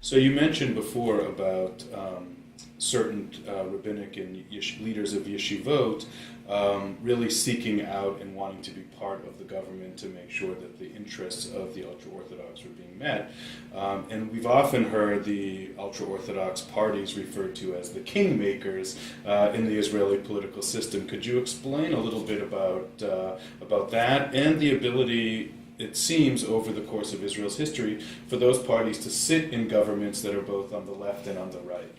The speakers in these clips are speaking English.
So you mentioned before about certain rabbinic and leaders of yeshivot really seeking out and wanting to be part of the government to make sure that the interests of the ultra-Orthodox were being met. And we've often heard the ultra-Orthodox parties referred to as the kingmakers in the Israeli political system. Could you explain a little bit about that and the ability, it seems, over the course of Israel's history, for those parties to sit in governments that are both on the left and on the right?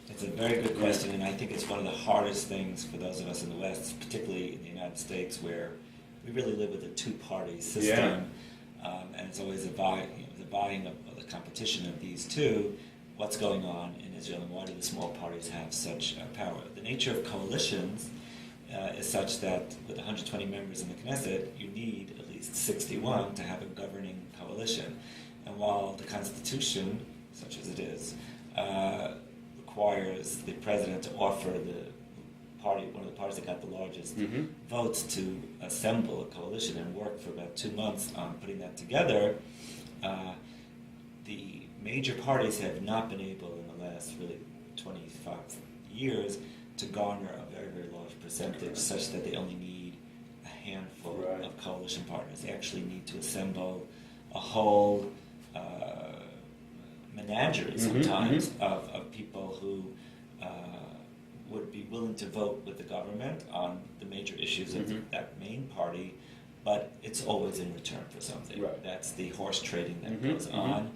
It's a very good question, and I think it's one of the hardest things for those of us in the West, particularly in the United States, where we really live with a two-party system, and it's always the vying of the competition of these two. What's going on in Israel, and why do the small parties have such power? The nature of coalitions is such that with 120 members in the Knesset, you need at least 61 to have a governing coalition. And while the Constitution, such as it is, requires the president to offer one of the parties that got the largest votes to assemble a coalition and work for about 2 months on putting that together, the major parties have not been able in the last really 25 years to garner a very, very large percentage such that they only need a handful of coalition partners. They actually need to assemble a whole menagerie sometimes of people who would be willing to vote with the government on the major issues of that main party, but it's always in return for something. That's the horse trading that goes on.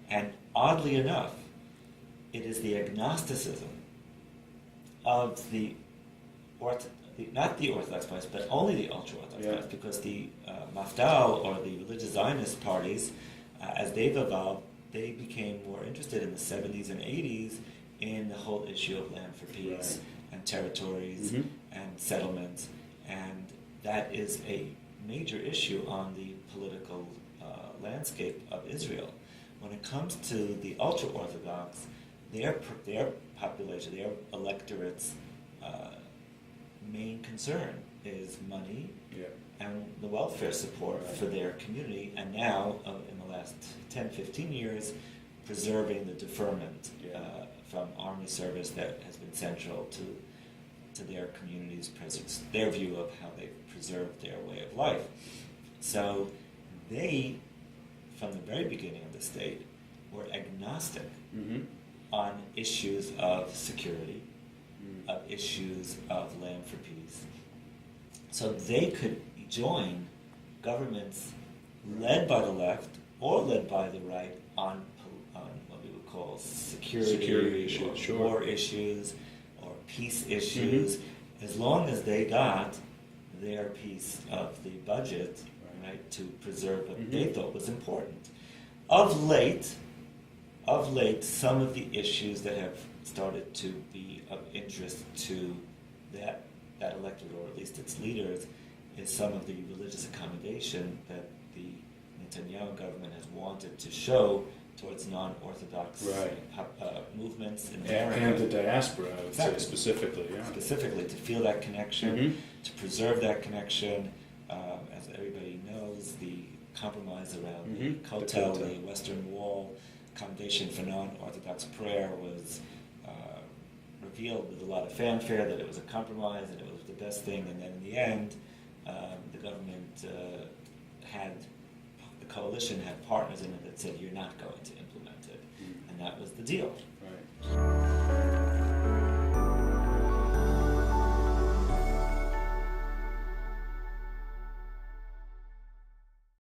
And oddly enough, it is the agnosticism of not the Orthodox parties, but only the ultra-Orthodox parties, because the Mafdal, or the religious Zionist parties, as they've evolved, they became more interested in the 70s and 80s in the whole issue of land for peace and territories and settlements, and that is a major issue on the political landscape of Israel. When it comes to the ultra-Orthodox, their population, their electorate's main concern is money and the welfare support for their community, and now, in the last 10, 15 years, preserving the deferment from army service that has been central to their community's presence, their view of how they've preserved their way of life. So they, from the very beginning of the state, were agnostic on issues of security, of issues of land for peace. So they could join governments led by the left or led by the right on what we would call security issues, or war issues, or peace issues, as long as they got their piece of the budget to preserve what they thought was important. Of late, some of the issues that have started to be of interest to that electorate, or at least its leaders, is some of the religious accommodation that the Netanyahu government has wanted to show towards non-Orthodox movements in America. And the diaspora, I would say, specifically. Specifically, to feel that connection, to preserve that connection. As everybody knows, the compromise around the Kotel, the Western Wall, accommodation for non-Orthodox prayer, was revealed with a lot of fanfare that it was a compromise and it was the best thing, and then in the end, the government the coalition had partners in it that said, you're not going to implement it, and that was the deal.